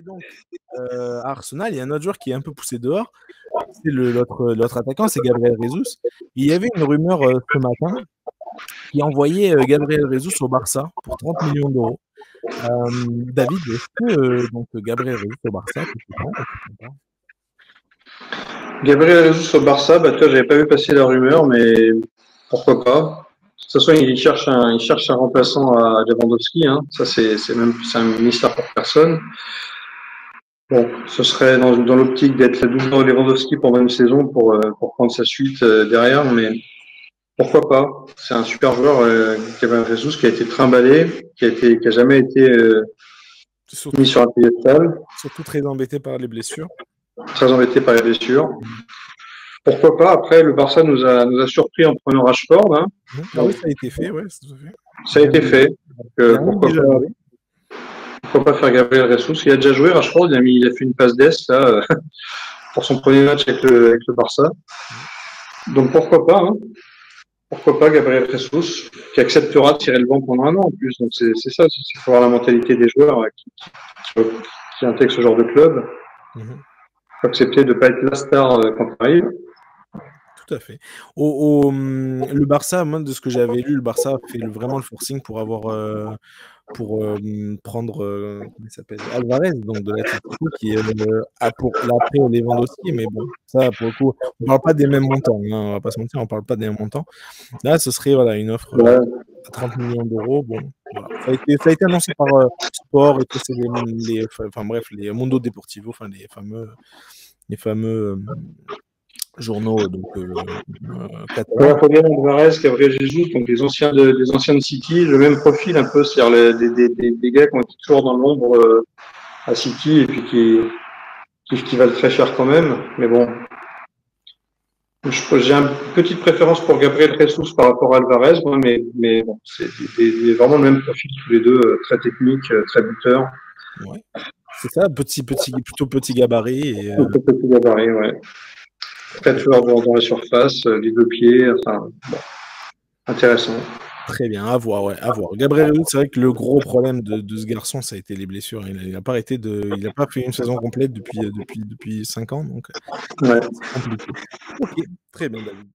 Et donc, à Arsenal, il y a un autre joueur qui est un peu poussé dehors. C'est l'autre attaquant, c'est Gabriel Jesus. Il y avait une rumeur ce matin qui envoyait Gabriel Jesus au Barça pour 30 millions d'euros. David, est-ce que donc Gabriel Jesus au Barça, tu comprends ou tu comprends pas? Gabriel Jesus au Barça, bah, tu vois, j'avais pas vu passer la rumeur, mais pourquoi pas. De toute façon, il cherche un remplaçant à Lewandowski, hein. Ça, c'est un mystère pour personne. Bon, ce serait dans l'optique d'être la double de Lewandowski pendant une saison pour prendre sa suite derrière, mais pourquoi pas. C'est un super joueur, Gabriel Jesus, qui a été trimballé, qui a jamais été mis sur un piédestal. Surtout très embêté par les blessures. Très embêté par les blessures. Pourquoi pas. Après, le Barça nous a surpris en prenant Rashford. Hein. Ah oui, ça a été fait, ouais. Ça a été fait. Donc, pourquoi pas faire Gabriel Jesus? Il a déjà joué, Rashford. Il a fait une passe d'ess là, pour son premier match avec le Barça. Donc pourquoi pas, hein. Pourquoi pas Gabriel Jesus, qui acceptera de tirer le banc pendant un an en plus. Donc c'est ça, il faut voir la mentalité des joueurs qui intègrent ce genre de club. Il faut accepter de ne pas être la star quand tu arrives. Tout à fait. Le Barça, moi, de ce que j'avais lu, le Barça fait vraiment le forcing pour avoir prendre comment il s'appelle, Alvarez, donc de l'Atlético, qui a pour l'après Lewandowski, mais bon, ça pour le coup, on parle pas des mêmes montants, hein, on va pas se mentir, on parle pas des mêmes montants. Là, ce serait une offre à 30 millions d'euros. Bon, voilà. Ça a été annoncé par Sport et que c'est les Mundo Deportivo, enfin les fameux journaux catalans. Fabián Alvarez, Gabriel Jesus, donc les anciens de City, le même profil un peu, c'est-à-dire des gars qui ont été toujours dans l'ombre à City et puis qui valent très cher quand même. Mais bon, j'ai une petite préférence pour Gabriel Jesus par rapport à Alvarez, moi, mais bon, c'est vraiment le même profil tous les deux, très technique, très buteur. Ouais, c'est ça, plutôt petit gabarit. Petit gabarit, ouais. Très tueur dans la surface, les deux pieds, enfin, bon, intéressant. Très bien, à voir, ouais, à voir. Gabriel Jesus, c'est vrai que le gros problème de ce garçon, ça a été les blessures. Il n'a pas arrêté il n'a pas fait une saison complète depuis 5 ans, donc ouais. c'est compliqué. Ok, très bien, David.